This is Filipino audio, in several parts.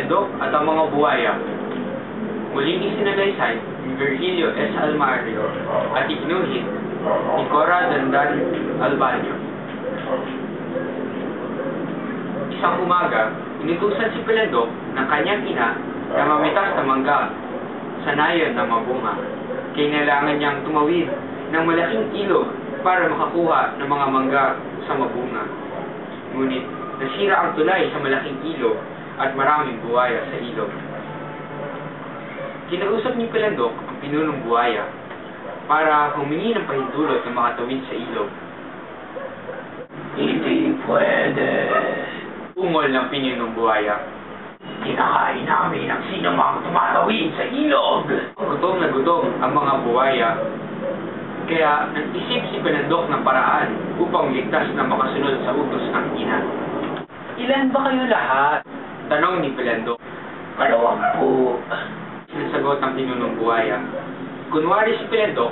Pilandok at ang mga buwaya. Muling isinalaysay ni Virgilio S. Almario at ikinuhit ni Cora Dandan Albanyo. Isang umaga, inutusan si Pilandok ng kanyang ina na mamitas na mangga sa nayon na mabunga. Kailangan niyang tumawid ng malaking ilog para makakuha ng mga mangga sa mabunga. Ngunit nasira ang tulay sa malaking ilog at maraming buwaya sa ilog. Kinausap ni Pilandok ang pinunong buwaya para humingi ng pahintulot ng makatawid sa ilog. Hindi pwede. Ungol ng pinunong buwaya. Kinakain namin ang sinumang tumatawid sa ilog. Gutom na gutom ang mga buwaya. Kaya nag-isip si Pilandok ng paraan upang ligtas na makasunod sa utos ng ina. Ilan ba kayo lahat? Tanong ni Pilandok. 20. Sinasagot ng pinunong buwaya. Kunwari si Pilandok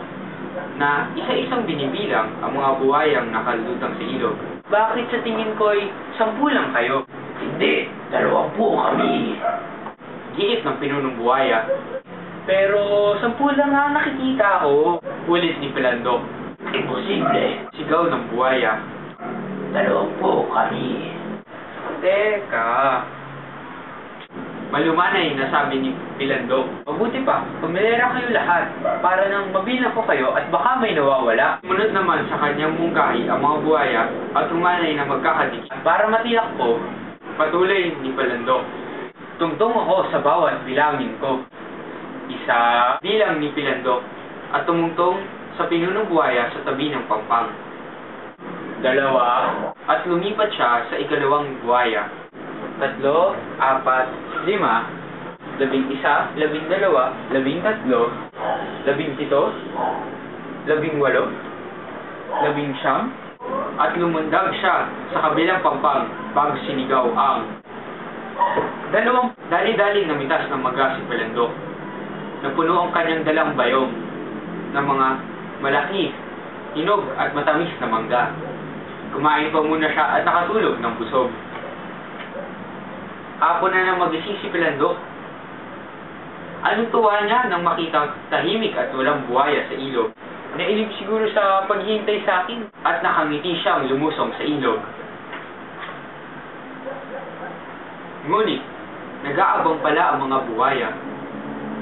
na isa-isang binibilang ang mga buwayang nakalutang sa ilog. Bakit sa tingin ko'y 10 lang kayo? Hindi, 20 kami. Giit ng pinunong buwaya. Pero 10 lang nga nakikita ko. Ulit ni Pilandok. Imposible. Sigaw ng buwaya. 20 kami. Teka. Malumanay na sabi ni Pilandok. Mabuti pa, pumilera kayo lahat para nang mabilang ko kayo at baka may nawawala. Sumunod naman sa kanyang mungkahi ang mga buwaya at umanay na magkakadikit. At para matiyak ko, Patuloy ni Pilandok. tungtong ako sa bawat bilangin ko. Isa bilang ni Pilandok at tumungtong sa pinunong buwaya sa tabi ng pampang. 2 at lumipat siya sa ikalawang buwaya. 3, 4, 5, 11, 12, 13, 17, 18, 19, At lumundag siya sa kabilang pampang bago sinigaw ang dali-daling namitas ng maga si Pilandok. Napuno ang kanyang dalang bayong ng mga malaki, hinog at matamis na mangga. Kumain pa muna siya at nakatulog ng busog. Hapon na nang magising si Pilandok. Anong tuwa niya nang makita tahimik at walang buwaya sa ilog? Nailib siguro sa paghihintay sa akin. At nakangiti siyang lumusong sa ilog. Ngunit, nag-aabang pala ang mga buwaya.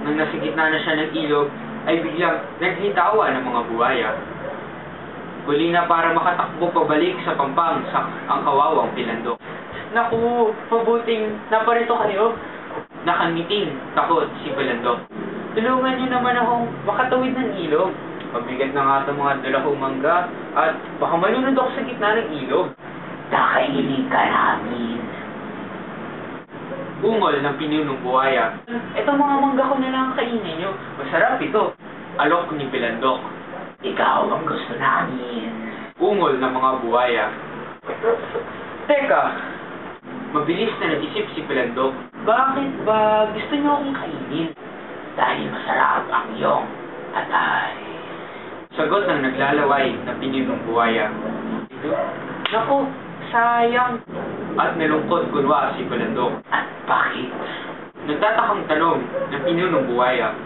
Nang nasa gitna na siya ng ilog, ay biglang naglitawa ng mga buwaya. Huli na para makatakbo pabalik sa pampang ang kawawang Pilandok. Naku, mabuting naparito kayo. Nakangiting takot si Pilandok. Tulungan niyo naman akong makatawid ng ilog. Mabigat na nga itong mga dala kong mangga at baka malunod ako sa gitna ng ilog. Kakainin ka namin. Ungol ng pinunong buwaya. Itong mga mangga ko na lang kainin niyo. Masarap ito. Alok ni Pilandok. Ikaw ang gusto namin. Ungol ng mga buwaya. Teka, Mabilis na nag-isip si Pilandok. bakit ba gusto niyo akong kainin? Dahil masarap ang iyong atay. Sagot ng naglalaway na pinunong buwaya. Naku, sayang. At nalungkot kunwa si Pilandok. At bakit? Nagtatakang tanong ng pinunong buwaya.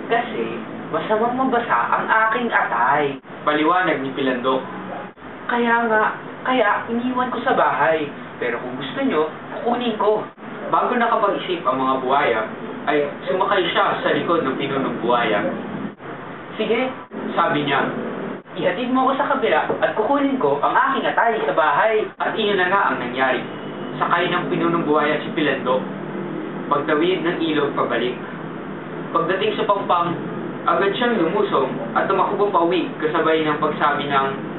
Kasi masamang mabasa ang aking atay. Paliwanag ni Pilandok. Kaya iniwan ko sa bahay. Pero kung gusto nyo, kukunin ko. Bago nakapag-isip ang mga buwaya, ay sumakay siya sa likod ng pinunong buwaya. Sige, Sabi niya, ihatid mo ako sa kabila at kukunin ko ang aking atay sa bahay. at iyon na nga ang nangyari. Sakay ng pinunong buwaya si Pilandok. Pagtawid ng ilog pabalik. Pagdating sa pampang, agad siyang lumusong at tumakbo pa uwi kasabay ng pagsabi ng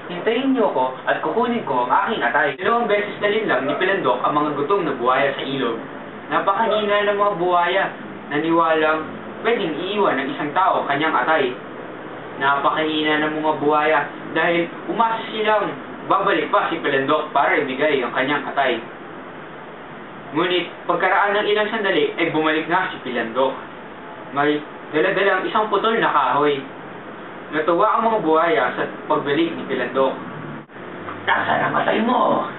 Hintayin niyo ko at kukunin ko ang aking atay. 2 beses na rin lang ni Pilandok ang mga gutom na buwaya sa ilog. Napakahina ng mga buwaya, naniwalang pwedeng iiwan ng isang tao kanyang atay. Napakahina ng mga buwaya dahil umasa silang babalik pa si Pilandok para ibigay ang kanyang atay. Ngunit pagkaraan ng ilang sandali ay bumalik na si Pilandok. May dala-dalang isang putol na kahoy. Natuwa ang mga buhaya sa pagbalik ni Pilandok. Nasaan ang atay mo?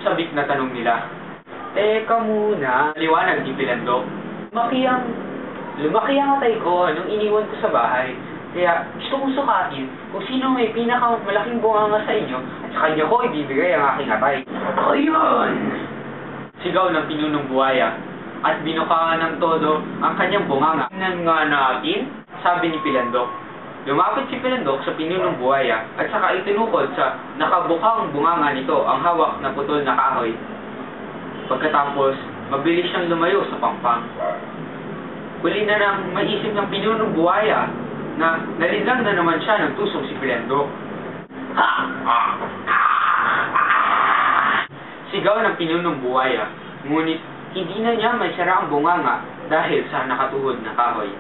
Sabik na tanong nila. Teka muna. Liwanag ni Pilandok. Lumaki ang atay ko nung iniwan ko sa bahay. Kaya gusto kong sukatin kung sino may pinakamalaking bunganga sa inyo at sa kanya ko ibibigay ang aking atay. Ayun! Sigaw ng pinunong buhaya at binuka ng todo ang kanyang bunganga. Tingnan nga natin, sabi ni Pilandok. Lumapit si Pilandok sa pinunong buhaya at saka itinukod sa nakabukang bunganga nito ang hawak na putol na kahoy. Pagkatapos, mabilis siyang lumayo sa pampang. Huli na nang maisip ng pinunong buhaya na nalindang na naman siya ng tusok si Pilandok. Sigaw ng pinunong buhaya, ngunit hindi na niya maisara ang bunganga dahil sa nakatuhod na kahoy.